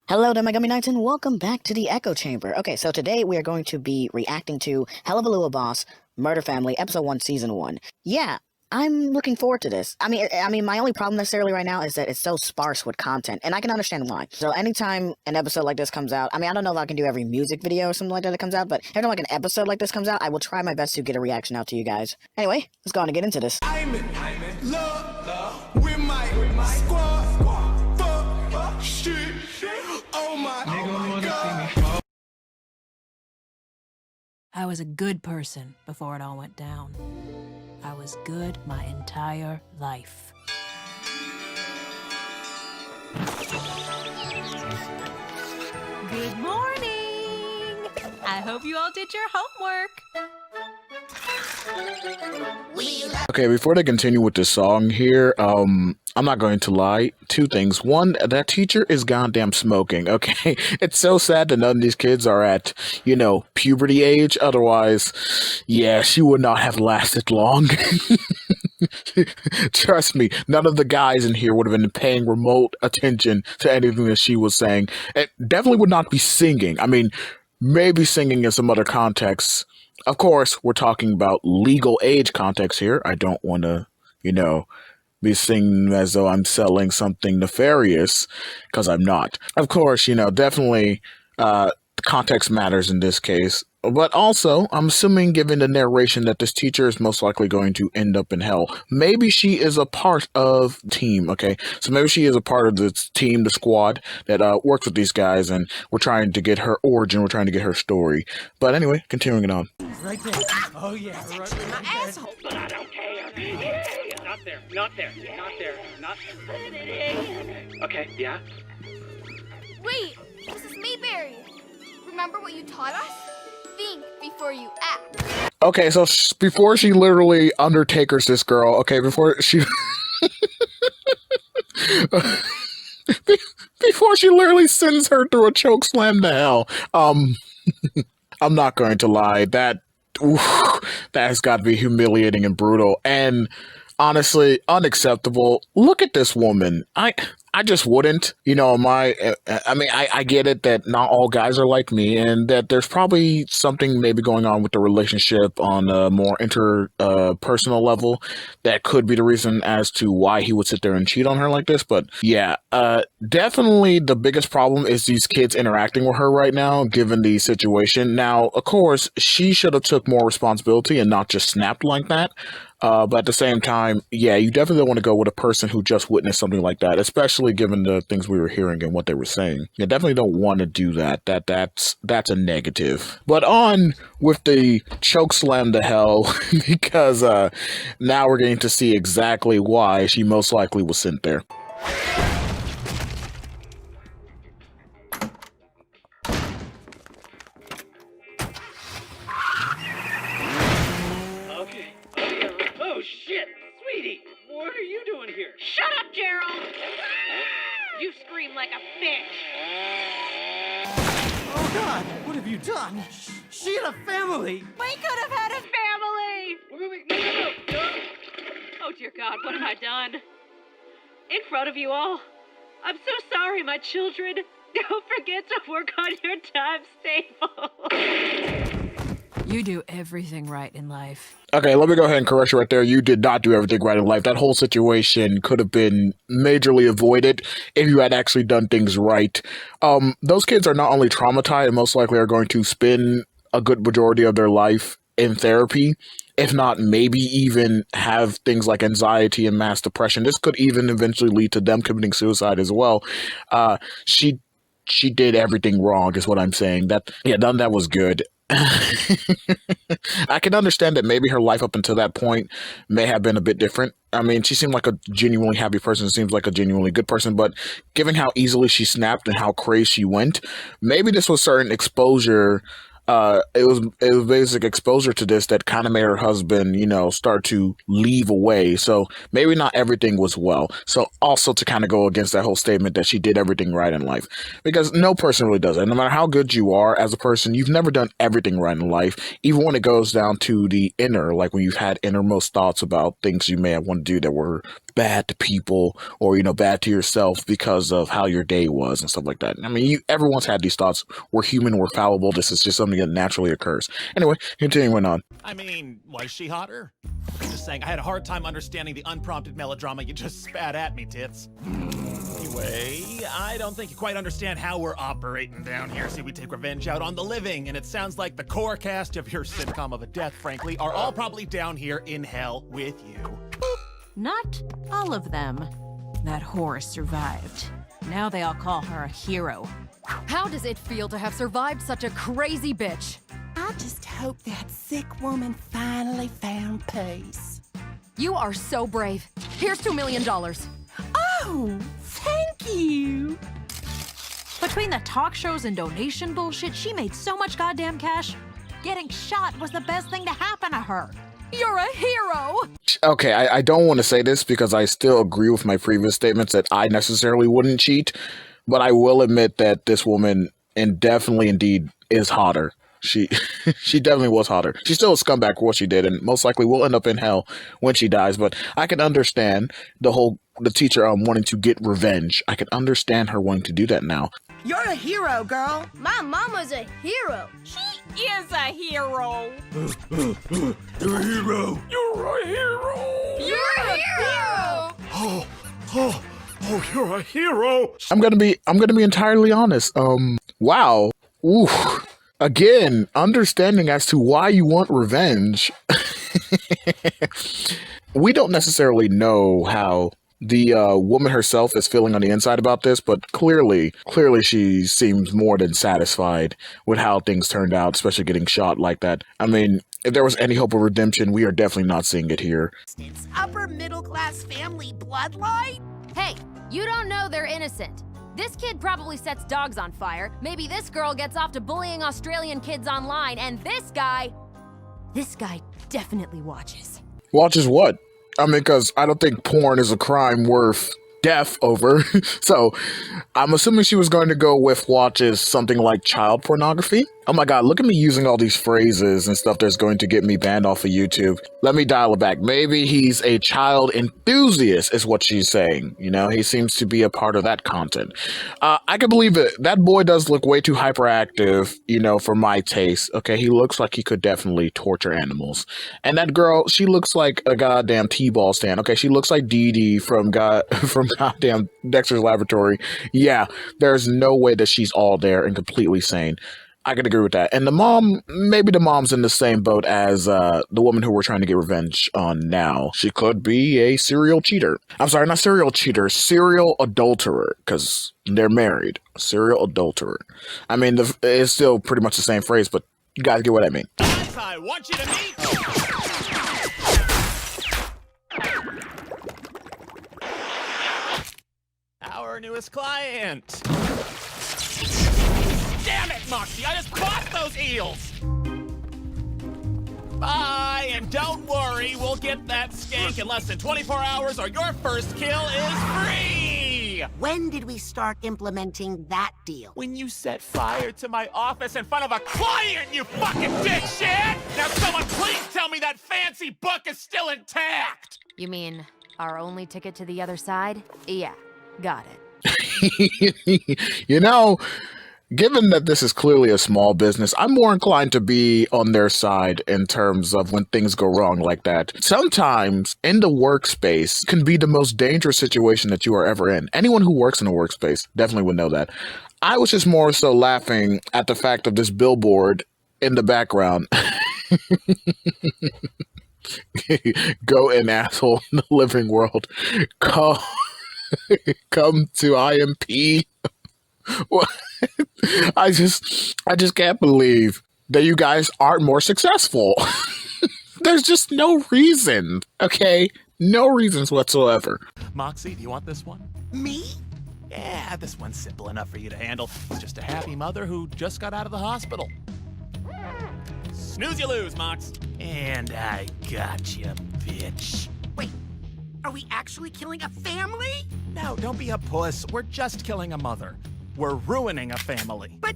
Hello there, my Gummy Knights, and welcome back to the Echo Chamber. Okay, so today we are going to be reacting to Helluva Boss, Murder Family, Episode 1, Season 1. Yeah, I'm looking forward to this. I mean, my only problem necessarily right now is that it's so sparse with content, and I can understand why. So anytime an episode like this comes out, I don't know if I can do every music video or something like that comes out, but every time like an episode like this comes out, I will try my best to get a reaction out to you guys. Anyway, let's go on and get into this. I'm in love with my squad. Fuck shit. Oh my God. I was a good person before it all went down. I was good my entire life. Good morning! I hope you all did your homework. Okay, before they continue with this song here, I'm not going to lie. Two things. One, that teacher is goddamn smoking, okay? It's so sad that none of these kids are at, puberty age. Otherwise, yeah, she would not have lasted long. Trust me, none of the guys in here would have been paying remote attention to anything that she was saying. It definitely would not be singing. Maybe singing in some other contexts. Of course, we're talking about legal age context here. I don't want to, be singing as though I'm selling something nefarious, because I'm not. Of course, definitely context matters in this case. But also, I'm assuming, given the narration, that this teacher is most likely going to end up in hell. Maybe she is a part of the team, okay? So maybe she is a part of the team, the squad, that works with these guys, and we're trying to get her origin, we're trying to get her story. But anyway, continuing it on. Right there. Oh yeah. Right there. My asshole. But I don't care. Yeah. Not there. Not there. Not there. Not there. Okay. Yeah. Wait, this is Mayberry. Remember what you taught us? Think before you act. Okay, so before she literally Undertakers this girl, okay, before she... before she literally sends her through a choke slam to hell, I'm not going to lie, that has got to be humiliating and brutal, and honestly, unacceptable. Look at this woman. I just wouldn't, I get it that not all guys are like me, and that there's probably something maybe going on with the relationship on a more interpersonal level that could be the reason as to why he would sit there and cheat on her like this. But yeah, definitely the biggest problem is these kids interacting with her right now, given the situation. Now, of course, she should have took more responsibility and not just snapped like that. But at the same time, yeah, you definitely don't want to go with a person who just witnessed something like that, especially given the things we were hearing and what they were saying. You definitely don't want to do that. That's a negative. But on with the choke slam to hell, because now we're getting to see exactly why she most likely was sent there. Oh shit, sweetie. What are you doing here? Shut up, Gerald! You scream like a bitch. Oh God, what have you done? She had a family. We could have had a family! Wait, no. Oh dear God, what have I done? In front of you all. I'm so sorry, my children. Don't forget to work on your times table. You do everything right in life. Okay, let me go ahead and correct you right there. You did not do everything right in life. That whole situation could have been majorly avoided if you had actually done things right. Those kids are not only traumatized and most likely are going to spend a good majority of their life in therapy, if not maybe even have things like anxiety and mass depression. This could even eventually lead to them committing suicide as well. She did everything wrong is what I'm saying. None of that was good. I can understand that maybe her life up until that point may have been a bit different. She seemed like a genuinely happy person, seems like a genuinely good person, but given how easily she snapped and how crazy she went, maybe this was certain exposure it was basic exposure to this that kind of made her husband, start to leave away. So maybe not everything was well. So also to kind of go against that whole statement that she did everything right in life, because no person really does that. No matter how good you are as a person, you've never done everything right in life. Even when it goes down to the inner, like when you've had innermost thoughts about things you may have wanted to do that were bad to people, or bad to yourself because of how your day was and stuff like that. I mean, everyone's had these thoughts. We're human, we're fallible. This is just something that naturally occurs. Anyway, continuing on. I mean, was she hotter? I'm just saying, I had a hard time understanding the unprompted melodrama you just spat at me, tits. Anyway, I don't think you quite understand how we're operating down here. See, we take revenge out on the living, and it sounds like the core cast of your sitcom of a death, frankly, are all probably down here in hell with you. Not all of them. That whore survived. Now they all call her a hero. How does it feel to have survived such a crazy bitch? I just hope that sick woman finally found peace. You are so brave. Here's $2 million. Oh, thank you. Between the talk shows and donation bullshit, she made so much goddamn cash. Getting shot was the best thing to happen to her. You're a hero! Okay, I don't want to say this because I still agree with my previous statements that I necessarily wouldn't cheat, but I will admit that this woman definitely indeed is hotter. She definitely was hotter. She's still a scumbag for what she did, and most likely will end up in hell when she dies, but I can understand the teacher wanting to get revenge. I can understand her wanting to do that now. You're a hero, girl. My mama's a hero. She is a hero. You're a hero! You're a hero! You're a hero! Oh, you're a hero! I'm gonna be entirely honest. Wow. Ooh. Again, understanding as to why you want revenge. We don't necessarily know how the woman herself is feeling on the inside about this, but clearly she seems more than satisfied with how things turned out, especially getting shot like that. I mean, if there was any hope of redemption, we are definitely not seeing it here. It's upper middle class family bloodline. Hey, you don't know they're innocent. This kid probably sets dogs on fire. Maybe this girl gets off to bullying Australian kids online, and this guy definitely watches. Watches what? I mean, because I don't think porn is a crime worth death over. So I'm assuming she was going to go with watches something like child pornography. Oh my god, look at me using all these phrases and stuff that's going to get me banned off of YouTube. Let me dial it back. Maybe he's a child enthusiast is what she's saying. He seems to be a part of that content. I can believe it. That boy does look way too hyperactive, for my taste. Okay, he looks like he could definitely torture animals. And that girl, she looks like a goddamn T-ball stand. Okay, she looks like Dee Dee from goddamn Dexter's Laboratory. Yeah, there's no way that she's all there and completely sane. I can agree with that. And the mom, maybe the mom's in the same boat as the woman who we're trying to get revenge on now. She could be a serial cheater. I'm sorry, not serial cheater, serial adulterer, because they're married. Serial adulterer. I mean, it's still pretty much the same phrase, but you guys get what I mean. I want you to meet our newest client. Damn it, Moxie! I just bought those eels! Bye, and don't worry, we'll get that skank in less than 24 hours or your first kill is free! When did we start implementing that deal? When you set fire to my office in front of a client, you fucking dipshit! Now someone please tell me that fancy book is still intact! You mean our only ticket to the other side? Yeah, got it. Given that this is clearly a small business, I'm more inclined to be on their side in terms of when things go wrong like that. Sometimes in the workspace can be the most dangerous situation that you are ever in. Anyone who works in a workspace definitely would know that. I was just more so laughing at the fact of this billboard in the background. Go in asshole in the living world. Come to I.M.P. What? I just can't believe that you guys aren't more successful. There's just no reason, okay? No reasons whatsoever. Moxie, do you want this one? Me? Yeah, this one's simple enough for you to handle. It's just a happy mother who just got out of the hospital. Snooze, you lose, Mox. And I got you, bitch. Wait, are we actually killing a family? No, don't be a puss. We're just killing a mother. We're ruining a family. But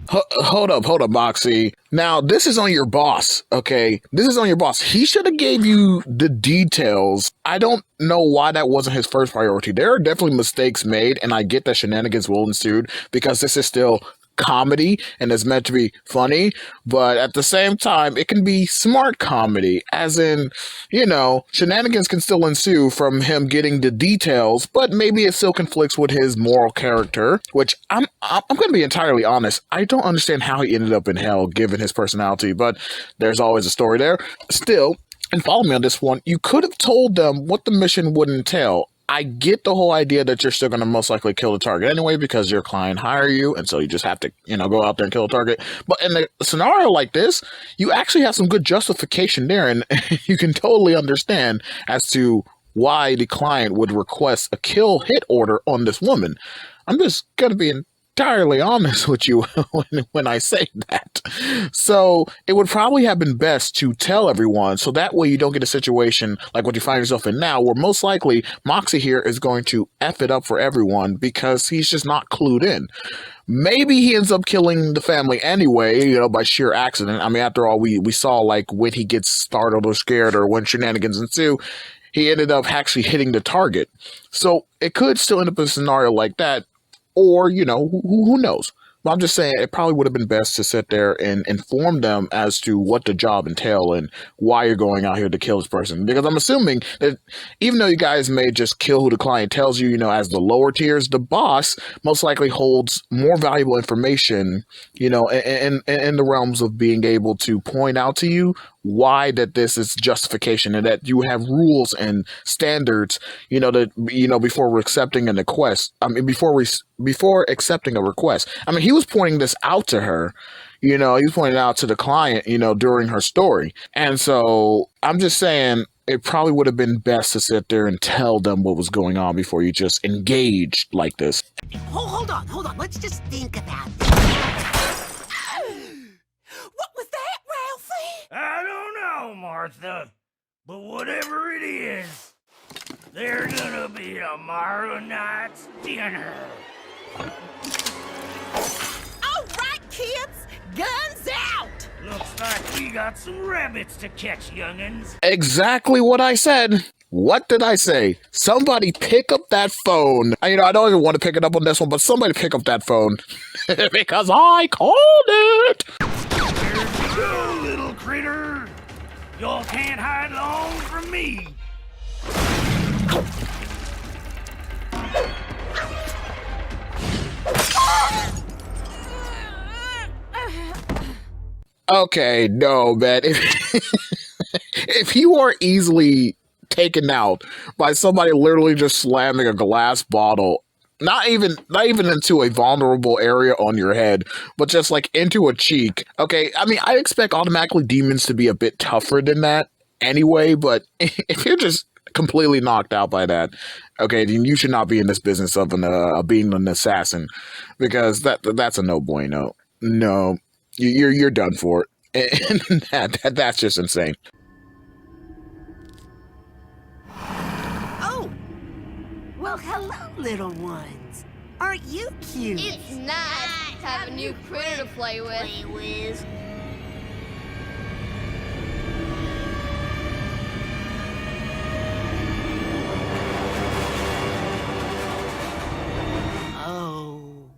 Hold up, Moxie. Now, this is on your boss, okay? This is on your boss. He should have gave you the details. I don't know why that wasn't his first priority. There are definitely mistakes made, and I get that shenanigans will ensue because this is still comedy and it's meant to be funny, but at the same time it can be smart comedy, as in, you know, shenanigans can still ensue from him getting the details, but maybe it still conflicts with his moral character, which I'm gonna be entirely honest, I don't understand how he ended up in hell given his personality, but there's always a story there. Still, and follow me on this one, you could have told them what the mission would entail. I get the whole idea that you're still going to most likely kill the target anyway because your client hired you, and so you just have to, you know, go out there and kill a target. But in a scenario like this, you actually have some good justification there, and you can totally understand as to why the client would request a kill hit order on this woman. I'm just going to be entirely honest with you when I say that. So it would probably have been best to tell everyone so that way you don't get a situation like what you find yourself in now, where most likely Moxie here is going to F it up for everyone because he's just not clued in. Maybe he ends up killing the family anyway, you know, by sheer accident. I mean, after all, we saw like when he gets startled or scared or when shenanigans ensue, he ended up actually hitting the target. So it could still end up in a scenario like that. Or, you know, who knows? But I'm just saying it probably would have been best to sit there and inform them as to what the job entail and why you're going out here to kill this person. Because I'm assuming that even though you guys may just kill who the client tells you, you know, as the lower tiers, the boss most likely holds more valuable information, you know, in the realms of being able to point out to you why that this is justification and that you have rules and standards, you know, that, you know, before accepting a request. I mean, before accepting a request. I mean, he was pointing this out to her, you know, he was pointing it out to the client, you know, during her story. And so I'm just saying it probably would have been best to sit there and tell them what was going on before you just engaged like this. hold on. Let's just think about this. What was that, Ralphie? I don't know, Martha, but whatever it is, they're gonna be tomorrow night's dinner. All right, kids, guns out! Looks like we got some rabbits to catch, youngins. Exactly what I said. What did I say? Somebody pick up that phone. You know, I don't even want to pick it up on this one, but somebody pick up that phone. Because I called it. There you go, little critter. Y'all can't hide long from me. Okay, no, man. If you are easily taken out by somebody literally just slamming a glass bottle, not even into a vulnerable area on your head, but just like into a cheek. Okay, I mean, I expect automatically demons to be a bit tougher than that anyway, but if you're just completely knocked out by that, okay, then you should not be in this business of being an assassin, because that's a no bueno. No, you're done for it. And that's just insane. Oh, well, hello, little ones. Aren't you cute? It's nice to have a new critter to play with. Oh,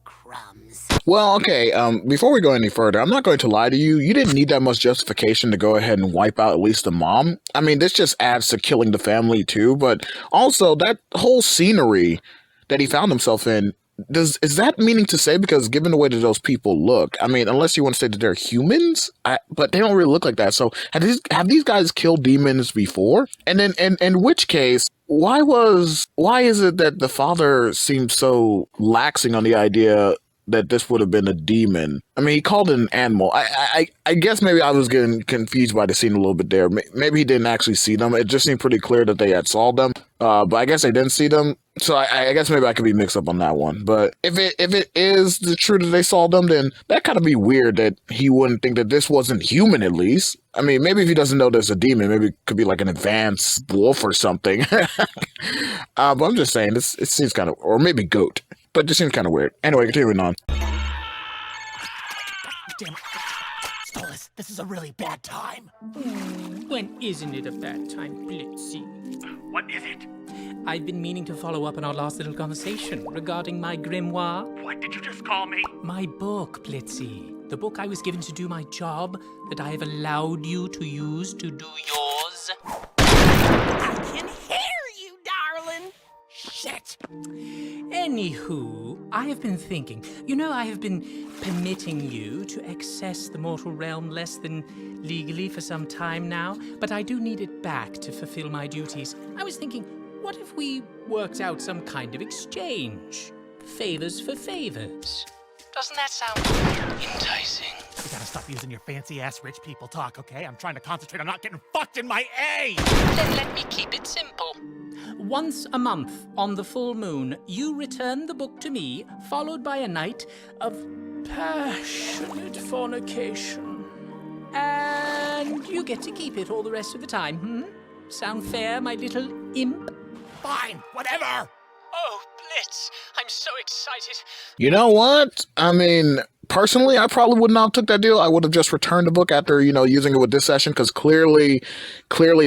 crumbs. Well, okay, before we go any further, I'm not going to lie to you. You didn't need that much justification to go ahead and wipe out at least the mom. I mean, this just adds to killing the family too, but also that whole scenery that he found himself in, is that meaning to say, because given the way that those people look, I mean, unless you want to say that they're humans, but they don't really look like that. So have these guys killed demons before? And then in which case, why is it that the father seems so laxing on the idea that this would have been a demon. I mean, he called it an animal. I guess maybe I was getting confused by the scene a little bit there. Maybe he didn't actually see them. It just seemed pretty clear that they had saw them. But I guess they didn't see them. So I guess maybe I could be mixed up on that one. But if it is the truth that they saw them, then that kind of be weird that he wouldn't think that this wasn't human, at least. I mean, maybe if he doesn't know there's a demon, maybe it could be like an advanced wolf or something. But I'm just saying, it seems kind of, or maybe goat. But it just seems kind of weird. Anyway, continuing on. Damn it. Stolas, this is a really bad time. When isn't it a bad time, Blitzy? What is it? I've been meaning to follow up on our last little conversation regarding my grimoire. What did you just call me? My book, Blitzy. The book I was given to do my job that I have allowed you to use to do yours. I can hear you, darling. Shit. Anywho, I have been thinking. You know, I have been permitting you to access the mortal realm less than legally for some time now, but I do need it back to fulfill my duties. I was thinking, what if we worked out some kind of exchange? Favors for favors. Doesn't that sound enticing? You gotta stop using your fancy-ass rich people talk, okay? I'm trying to concentrate on not getting fucked in my A! Then let me keep it simple. Once a month, on the full moon, you return the book to me, followed by a night of passionate fornication. And you get to keep it all the rest of the time, Sound fair, my little imp? Fine, whatever! Oh, Blitz, I'm so excited. You know what? I mean, personally, I probably would not have took that deal. I would have just returned the book after, using it with this session, because clearly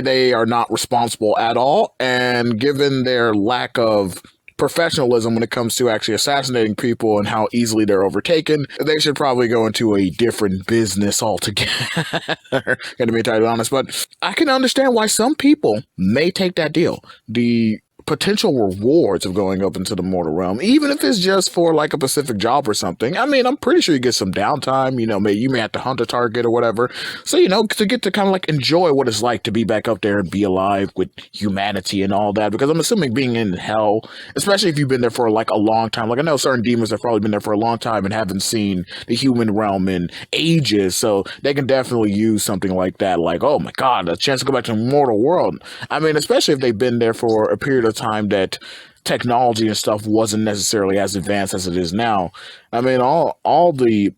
they are not responsible at all. And given their lack of professionalism when it comes to actually assassinating people and how easily they're overtaken, they should probably go into a different business altogether. Gonna be entirely honest, but I can understand why some people may take that deal. The potential rewards of going up into the mortal realm, even if it's just for like a specific job or something. I mean, I'm pretty sure you get some downtime, you may have to hunt a target or whatever. So, to get to kind of like enjoy what it's like to be back up there and be alive with humanity and all that. Because I'm assuming being in hell, especially if you've been there for like a long time, like I know certain demons have probably been there for a long time and haven't seen the human realm in ages. So they can definitely use something like that. Like, oh my God, a chance to go back to the mortal world. I mean, especially if they've been there for a period of time that technology and stuff wasn't necessarily as advanced as it is now. I mean, all the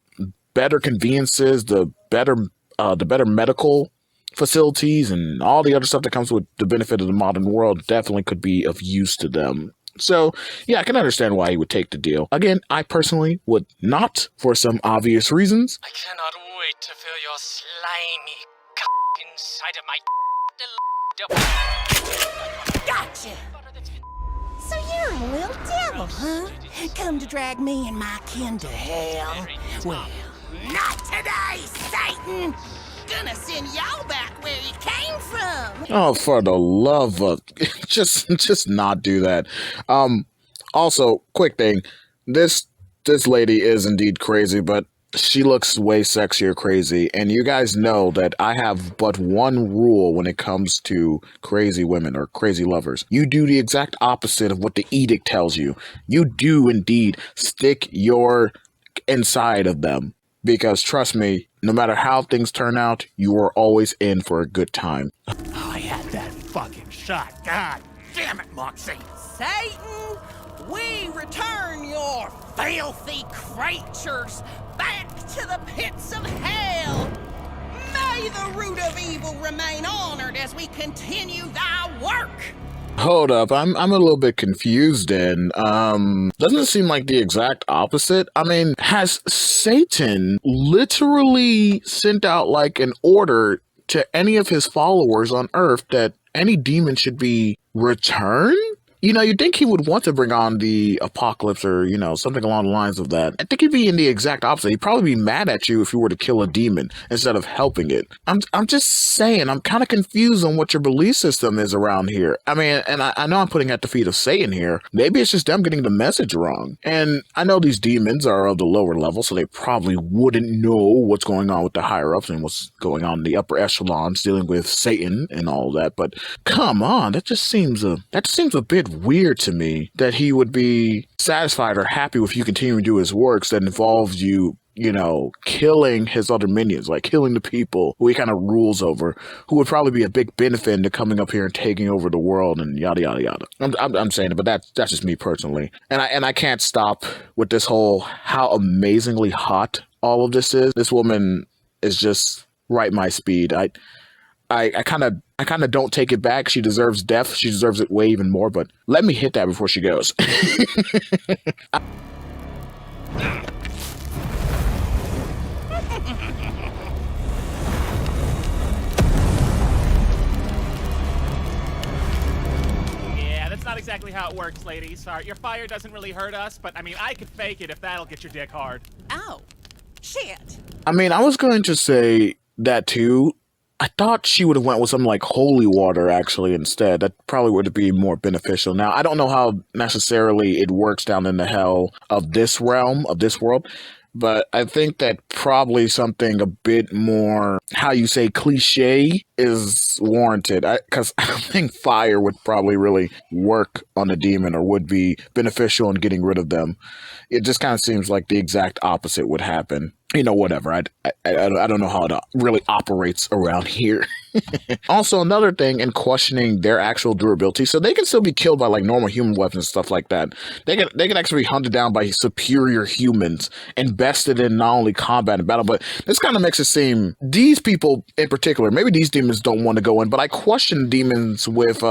better conveniences, the better medical facilities, and all the other stuff that comes with the benefit of the modern world definitely could be of use to them. So, yeah, I can understand why he would take the deal. Again, I personally would not, for some obvious reasons. I cannot wait to feel your slimy cock inside of my... Gotcha! So you're a little devil, huh? Come to drag me and my kin to hell? Well, not today, Satan! Gonna send y'all back where you came from! Oh, for the love of... just not do that. Also, quick thing. This lady is indeed crazy, but she looks way sexier crazy, and you guys know that I have but one rule when it comes to crazy women or crazy lovers. You do the exact opposite of what the edict tells you. You do indeed stick your inside of them, because trust me, no matter how things turn out, you are always in for a good time. Oh, I had that fucking shot. God damn it, Moxie. Satan, we return your filthy creatures back to the pits of hell. May the root of evil remain honored as we continue thy work. Hold up, I'm a little bit confused then. Doesn't it seem like the exact opposite? I mean, has Satan literally sent out like an order to any of his followers on Earth that any demon should be returned? You'd think he would want to bring on the apocalypse or, something along the lines of that. I think he'd be in the exact opposite. He'd probably be mad at you if you were to kill a demon instead of helping it. I'm just saying, I'm kind of confused on what your belief system is around here. I mean, and I know I'm putting at the feet of Satan here. Maybe it's just them getting the message wrong. And I know these demons are of the lower level, so they probably wouldn't know what's going on with the higher ups and what's going on in the upper echelons dealing with Satan and all that. But come on, that just seems a bit weird to me that he would be satisfied or happy with you continuing to do his works that involves you, you know, killing his other minions, like killing the people who he kind of rules over, who would probably be a big benefit into coming up here and taking over the world and yada yada yada. I'm saying it, but that's just me personally, and I can't stop with this whole how amazingly hot all of this is. This woman is just right my speed. I kind of don't take it back. She deserves death. She deserves it way even more. But let me hit that before she goes. Yeah, that's not exactly how it works, ladies. Sorry, your fire doesn't really hurt us, but I mean, I could fake it if that'll get your dick hard. Oh, shit. I mean, I was going to say that too. I thought she would have went with something like holy water actually instead. That probably would be more beneficial. Now, I don't know how necessarily it works down in the hell of this realm, of this world, but I think that probably something a bit more, how you say, cliche is warranted. Because I don't think fire would probably really work on a demon or would be beneficial in getting rid of them. It just kind of seems like the exact opposite would happen. You know, whatever. I don't know how it really operates around here. Also, another thing in questioning their actual durability, so they can still be killed by like normal human weapons and stuff like that. They can actually be hunted down by superior humans, invested in not only combat and battle, but this kind of makes it seem these people in particular, maybe these demons don't want to go in, but I question demons with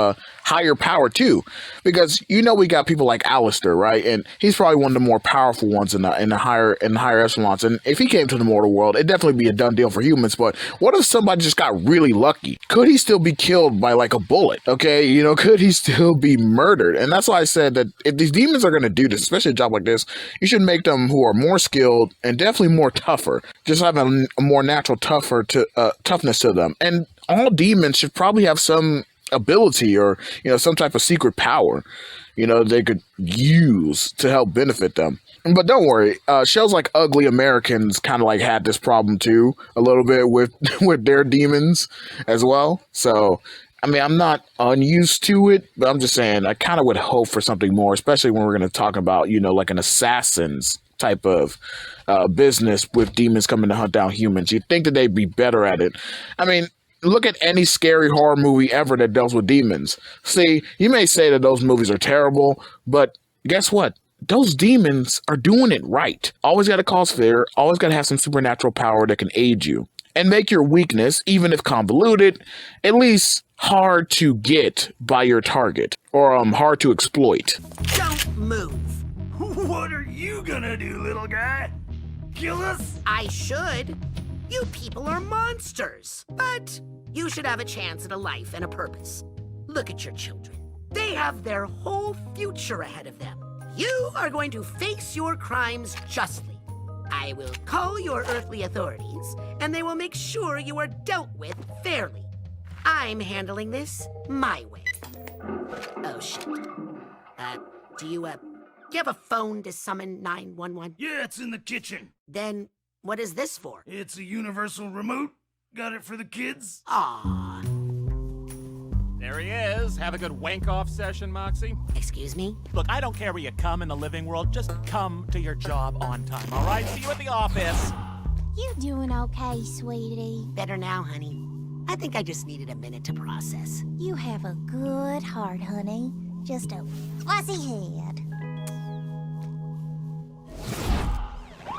higher power too, because you know we got people like Alistair, right? And he's probably one of the more powerful ones in the higher echelons. And if he came to the mortal world, it'd definitely be a done deal for humans. But what if somebody just got really lucky? Could he still be killed by like a bullet? Okay, you know, could he still be murdered? And that's why I said that if these demons are going to do this, especially a job like this, you should make them who are more skilled and definitely more tougher. Just have a more natural toughness to them. And all demons should probably have some ability or, you know, some type of secret power, you know, they could use to help benefit them. But don't worry, shows like Ugly Americans kind of like had this problem too, a little bit with their demons as well. So, I mean, I'm not unused to it, but I'm just saying I kind of would hope for something more, especially when we're going to talk about, you know, like an assassin's type of business with demons coming to hunt down humans. You'd think that they'd be better at it. I mean, look at any scary horror movie ever that deals with demons. See, you may say that those movies are terrible, but guess what? Those demons are doing it right. Always got to cause fear. Always got to have some supernatural power that can aid you and make your weakness, even if convoluted, at least hard to get by your target or hard to exploit. Don't move. What are you gonna do, little guy? Kill us? I should. You people are monsters. But you should have a chance at a life and a purpose. Look at your children. They have their whole future ahead of them. You are going to face your crimes justly. I will call your earthly authorities, and they will make sure you are dealt with fairly. I'm handling this my way. Oh, shit. Do you have a phone to summon 911? Yeah, it's in the kitchen. Then what is this for? It's a universal remote. Got it for the kids? Aw. There he is. Have a good wank-off session, Moxie. Excuse me? Look, I don't care where you come in the living world. Just come to your job on time, all right? See you at the office. You doing okay, sweetie? Better now, honey. I think I just needed a minute to process. You have a good heart, honey. Just a fuzzy head.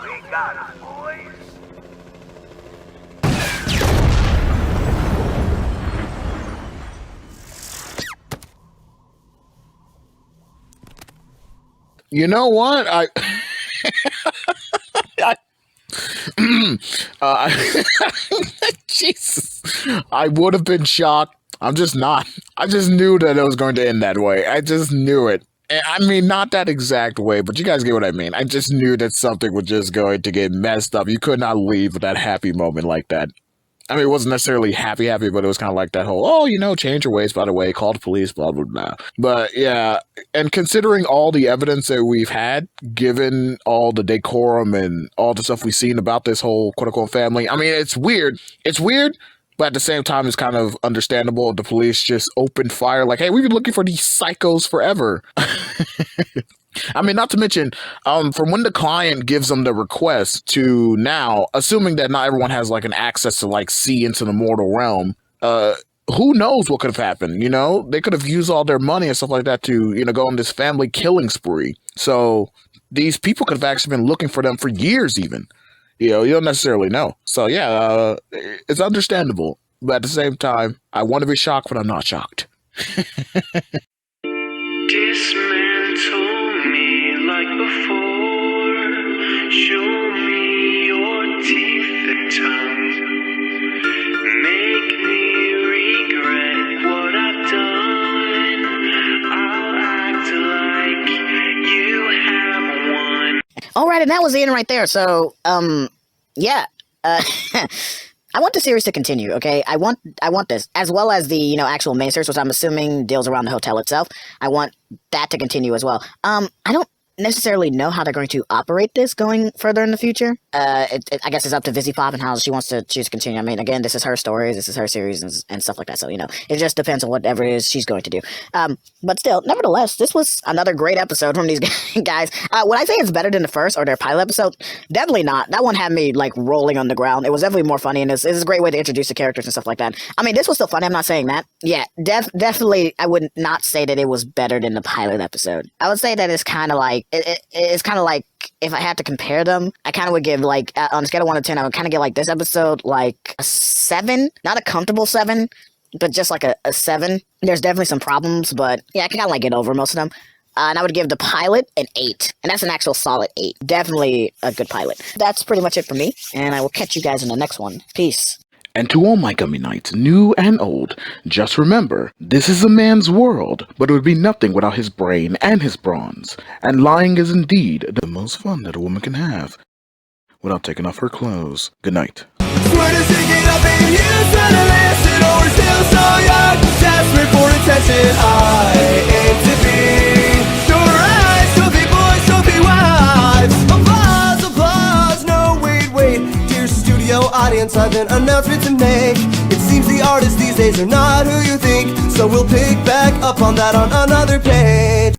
We got it, boys. You know what? Jesus. I would have been shocked. I'm just not. I just knew that it was going to end that way. I just knew it. I mean, not that exact way, but you guys get what I mean. I just knew that something was just going to get messed up. You could not leave with that happy moment like that. I mean, it wasn't necessarily happy, but it was kind of like that whole, oh, you know, change your ways, by the way, call the police, blah, blah, blah. But yeah, and considering all the evidence that we've had, given all the decorum and all the stuff we've seen about this whole quote-unquote family, I mean, it's weird. It's weird, But at the same time, it's kind of understandable. The police just opened fire like, hey, we've been looking for these psychos forever. I mean, not to mention, from when the client gives them the request to now, assuming that not everyone has like an access to like see into the mortal realm, who knows what could have happened, you know? They could have used all their money and stuff like that to, you know, go on this family killing spree. So these people could have actually been looking for them for years even. You know, you don't necessarily know. So yeah, it's understandable. But at the same time, I want to be shocked, but I'm not shocked. Dismantle me like before. Show me your teeth and tongue. Make me regret what I've done. I'll act like you have won. All right, and that was the end right there. So, yeah. I want the series to continue, okay? I want this, as well as the, you know, actual main series, which I'm assuming deals around the hotel itself. I want that to continue as well. I don't necessarily know how they're going to operate this going further in the future. I guess it's up to Vivziepop and how she wants to choose to continue. I mean, again, this is her story, this is her series, and stuff like that. So, you know, it just depends on whatever it is she's going to do. But still, nevertheless, this was another great episode from these guys. Would I say it's better than the first or their pilot episode? Definitely not. That one had me, like, rolling on the ground. It was definitely more funny, and this is a great way to introduce the characters and stuff like that. I mean, this was still funny. I'm not saying that. Yeah, definitely, I would not say that it was better than the pilot episode. I would say that it's kind of like, it's kind of like, if I had to compare them, I kind of would give, like, on a scale of 1 to 10, I would kind of give, like, this episode, like, a 7. Not a comfortable 7, but just, like, a 7. There's definitely some problems, but, yeah, I can kind of, like, get over most of them. And I would give the pilot an 8. And that's an actual solid 8. Definitely a good pilot. That's pretty much it for me, and I will catch you guys in the next one. Peace. And to all my Gummy Knights, new and old, just remember, this is a man's world, but it would be nothing without his brain and his bronze. And lying is indeed the most fun that a woman can have, without taking off her clothes. Good night. Swear to stick it up in you, trying to listen, or we're still so young, desperate for attention. I aim to be your eyes, trophy boys, trophy wives. Applause, applause, no wait, dear studio audience, I've an announcement to make. It seems the artists these days are not who you think, so we'll pick back up on that on another page.